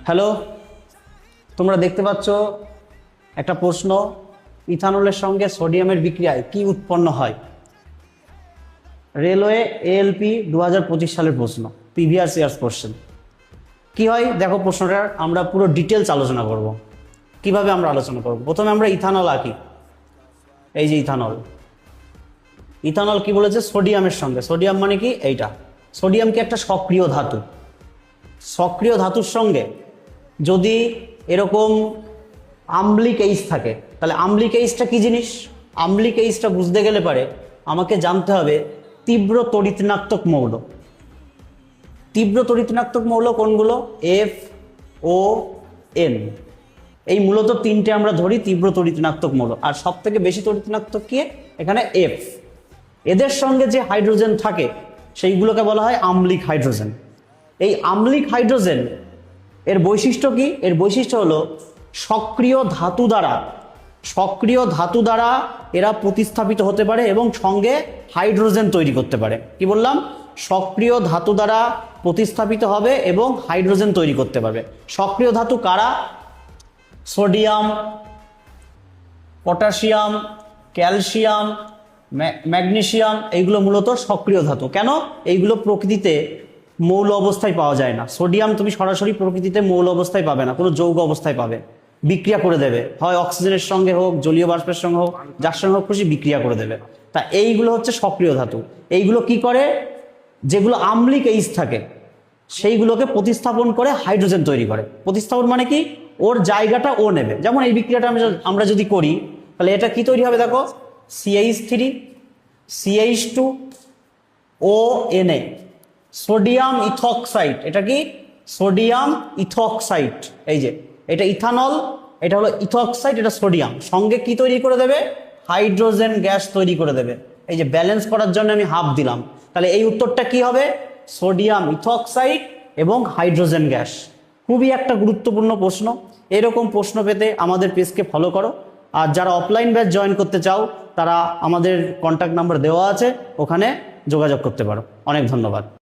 Hello, তোমরা দেখতে পাচ্ছ একটা প্রশ্ন, ইথানলের সঙ্গে সোডিয়ামের বিক্রিয়ায় কি উৎপন্ন হয়। রেলওয়ে এএলপি 2025 সালের প্রশ্ন, প্রিভিয়াস ইয়ার্স কোশ্চেন। কি হয় দেখো, প্রশ্নটার আমরা পুরো ডিটেলস আলোচনা করব। কিভাবে আমরা আলোচনা করব, প্রথমে আমরা ইথানল আঁকি। এই যে ইথানল, ইথানল কি বলেছে, সোডিয়ামের সঙ্গে। সোডিয়াম মানে কি, এইটা সোডিয়াম কি একটা সক্রিয় ধাতু। সক্রিয় ধাতুর সঙ্গে যদি এরকম আম্লিক এইচ থাকে, তাহলে আম্লিক এইচটা কি জিনিস। আম্লিক এইচটা বুঝতে গেলে পারে আমাকে জানতে হবে তীব্র তড়িৎ-ঋণাত্মক মৌল। তীব্র তড়িৎ-ঋণাত্মক মৌল কোনগুলো, এফ, ও, এন। এই মূলত তিনটে আমরা ধরি তীব্র তড়িৎ-ঋণাত্মক মৌল। আর সব থেকে বেশি তড়িৎ-ঋণাত্মক কি, এখানে এফ। এদের সঙ্গে যে হাইড্রোজেন থাকে সেইগুলোকে বলা হয় আম্লিক হাইড্রোজেন। এই আম্লিক হাইড্রোজেন এর বৈশিষ্ট্য কি, এর বৈশিষ্ট্য হলো সক্রিয় ধাতু দ্বারা এরা প্রতিস্থাপিত হতে পারে এবং সঙ্গে হাইড্রোজেন তৈরি করতে পারে। কি বললাম, সক্রিয় ধাতু দ্বারা প্রতিস্থাপিত হবে এবং হাইড্রোজেন তৈরি করতে পারবে। সক্রিয় ধাতু কারা, সোডিয়াম, পটাশিয়াম, ক্যালসিয়াম, ম্যাগনেসিয়াম, এইগুলো মূলত সক্রিয় ধাতু। কেন, এইগুলো প্রকৃতিতে মৌল অবস্থায় পাওয়া যায় না। সোডিয়াম তুমি সরাসরি প্রকৃতিতে মৌল অবস্থায় পাবে না, কোনো যৌগ অবস্থায় পাবে, বিক্রিয়া করে দেবে, হয় অক্সিজেনের সঙ্গে হোক, জলীয় বাষ্পের সঙ্গে হোক, যার সঙ্গে হোক খুশি বিক্রিয়া করে দেবে। তা এইগুলো হচ্ছে সক্রিয় ধাতু। এইগুলো কি করে, যেগুলো আম্লিক এইচ থাকে সেইগুলোকে প্রতিস্থাপন করে হাইড্রোজেন তৈরি করে। প্রতিস্থাপন মানে কি, ওর জায়গাটা ও নেবে। যেমন এই বিক্রিয়াটা আমরা যদি করি, তাহলে এটা কি তৈরি হবে দেখো, CH3, CH2, ONA, sodium ethoxide. এটা কি, সোডিয়াম ইথক্সাইড। এই যে এটা ইথানল, এটা হলো ইথক্সাইড, এটা সোডিয়াম, সঙ্গে কি তৈরি করে দেবে, হাইড্রোজেন গ্যাস তৈরি করে দেবে। এই যে ব্যালেন্স করার জন্য আমি হাফ দিলাম, তাহলে এই উত্তরটা কি হবে, সোডিয়াম ইথক্সাইড এবং হাইড্রোজেন গ্যাস। খুবই একটা গুরুত্বপূর্ণ প্রশ্ন। এরকম প্রশ্ন পেতে আমাদের পেজকে ফলো করো। আর যারা অফলাইন ব্যাচ জয়েন করতে চাও তারা আমাদের কন্ট্যাক্ট নাম্বার দেওয়া আছে, ওখানে যোগাযোগ করতে পারো। অনেক ধন্যবাদ।